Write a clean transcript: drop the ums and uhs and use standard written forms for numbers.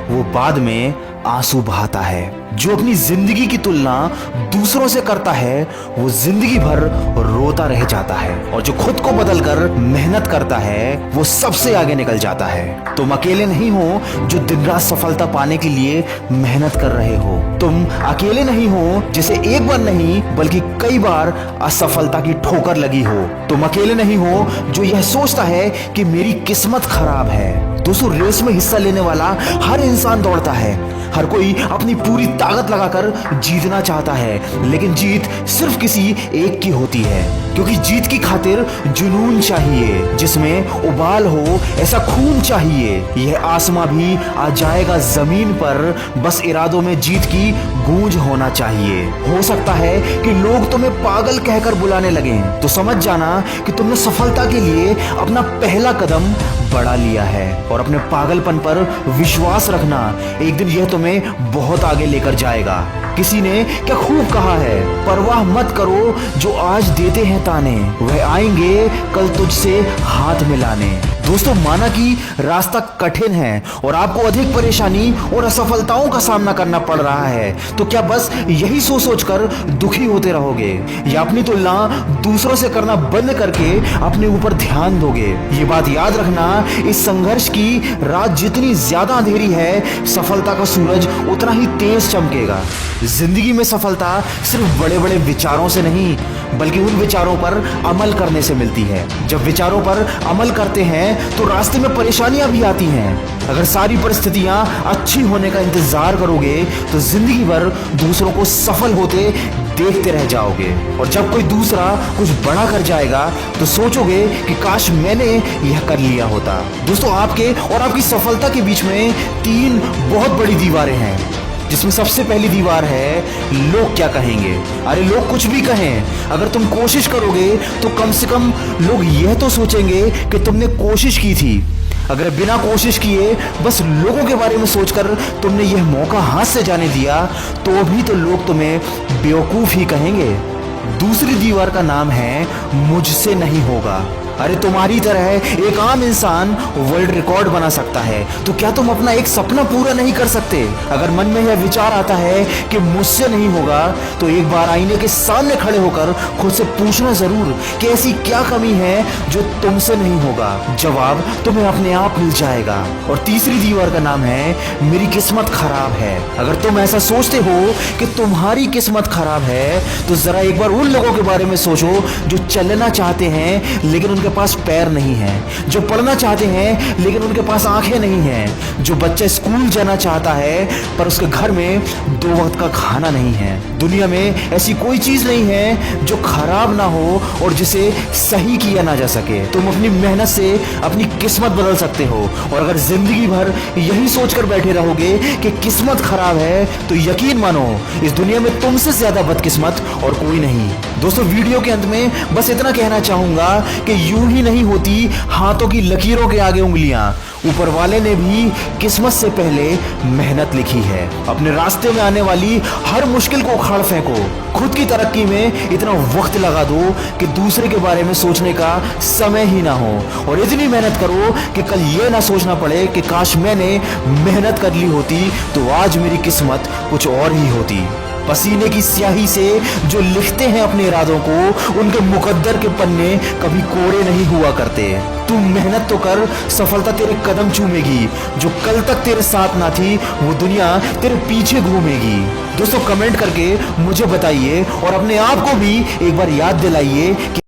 वो बाद में आंसू बहाता है। जो अपनी जिंदगी की तुलना दूसरों से करता है वो जिंदगी भर रोता रह जाता है, और जो खुद को बदलकर मेहनत करता है वो सबसे आगे निकल जाता है। तुम अकेले नहीं हो जो दिन रात सफलता पाने के लिए मेहनत कर रहे हो। तुम अकेले नहीं हो जिसे एक बार नहीं बल्कि कई बार असफलता की ठोकर लगी हो। तुम अकेले नहीं हो जो यह सोचता है कि मेरी किस्मत खराब है। दोस्तों, रेस में हिस्सा लेने वाला हर इंसान दौड़ता है। हर कोई अपनी पूरी ताकत लगाकर जीतना चाहता है, लेकिन जीत सिर्फ किसी एक की होती है, क्योंकि जीत की खातिर जुनून चाहिए, जिसमें उबाल हो ऐसा खून चाहिए। यह आसमां भी आ जाएगा जमीन पर, बस इरादों में जीत की गूंज होना चाहिए। हो सकता है कि लोग तुम्हें पागल कहकर बुलाने लगे, तो समझ जाना कि तुमने सफलता के लिए अपना पहला कदम बढ़ा लिया है, और अपने पागलपन पर विश्वास रखना, एक दिन यह तुम्हें बहुत आगे लेकर जाएगा। किसी ने क्या खूब कहा है, परवाह मत करो जो आज देते हैं ताने, वह आएंगे कल तुझसे हाथ मिलाने। दोस्तों, माना कि रास्ता कठिन है और आपको अधिक परेशानी और असफलताओं का सामना करना पड़ रहा है, तो क्या बस यही सोचकर दुखी होते रहोगे, या अपनी तुलना दूसरों से करना बंद करके अपने ऊपर ध्यान दोगे? ये बात याद रखना, इस संघर्ष की रात जितनी ज्यादा अंधेरी है, सफलता का सूरज उतना ही तेज चमकेगा। जिंदगी में सफलता सिर्फ बड़े बड़े विचारों से नहीं बल्कि उन विचारों पर अमल करने से मिलती है। जब विचारों पर अमल करते हैं तो रास्ते में परेशानियां भी आती हैं। अगर सारी परिस्थितियां अच्छी होने का इंतजार करोगे तो जिंदगी भर दूसरों को सफल होते देखते रह जाओगे, और जब कोई दूसरा कुछ बड़ा कर जाएगा तो सोचोगे कि काश मैंने यह कर लिया होता। दोस्तों, आपके और आपकी सफलता के बीच में 3 बहुत बड़ी दीवारें हैं, जिसमें सबसे पहली दीवार है लोग क्या कहेंगे। अरे लोग कुछ भी कहें, अगर तुम कोशिश करोगे तो कम से कम लोग यह तो सोचेंगे कि तुमने कोशिश की थी। अगर बिना कोशिश किए बस लोगों के बारे में सोचकर तुमने यह मौका हाथ से जाने दिया तो भी तो लोग तुम्हें बेवकूफ ही कहेंगे। दूसरी दीवार का नाम है मुझसे नहीं होगा। अरे तुम्हारी तरह एक आम इंसान वर्ल्ड रिकॉर्ड बना सकता है, तो क्या तुम अपना एक सपना पूरा नहीं कर सकते? अगर मन में यह विचार आता है कि मुझसे नहीं होगा, तो एक बार आईने के सामने खड़े होकर खुद से पूछना जरूर कि ऐसी क्या कमी है जो तुमसे नहीं होगा। जवाब तुम्हें अपने आप मिल जाएगा। और तीसरी दीवार का नाम है मेरी किस्मत खराब है। अगर तुम ऐसा सोचते हो कि तुम्हारी किस्मत खराब है, तो जरा एक बार उन लोगों के बारे में सोचो जो चलना चाहते हैं लेकिन उनके पास पैर नहीं है, जो पढ़ना चाहते हैं लेकिन उनके पास आंखें नहीं हैं, जो बच्चा स्कूल जाना चाहता है पर उसके घर में 2 वक्त का खाना नहीं है। दुनिया में ऐसी कोई चीज नहीं है जो खराब ना हो और जिसे सही किया ना जा सके। तुम अपनी मेहनत से अपनी किस्मत बदल सकते हो, और अगर जिंदगी भर यही सोचकर बैठे रहोगे कि किस्मत खराब है, तो यकीन मानो इस दुनिया में तुमसे ज्यादा बदकिस्मत और कोई नहीं। दोस्तों, वीडियो के अंत में बस इतना कहना चाहूंगा कि यूं ही नहीं होती हाथों की लकीरों के आगे उंगलियां। ऊपर वाले ने भी किस्मत से पहले मेहनत लिखी है। अपने रास्ते में आने वाली हर मुश्किल को उखाड़ फेंको। खुद की तरक्की में इतना वक्त लगा दो कि दूसरे के बारे में सोचने का समय ही ना हो, और इतनी मेहनत करो कि कल ये ना सोचना पड़े कि काश मैंने मेहनत कर ली होती तो आज मेरी किस्मत कुछ और ही होती। पसीने की स्याही से जो लिखते हैं अपने इरादों को, उनके मुकद्दर के पन्ने कभी कोरे नहीं हुआ करते। तू मेहनत तो कर, सफलता तेरे कदम चूमेगी। जो कल तक तेरे साथ ना थी वो दुनिया तेरे पीछे घूमेगी। दोस्तों, कमेंट करके मुझे बताइए और अपने आप को भी एक बार याद दिलाइए कि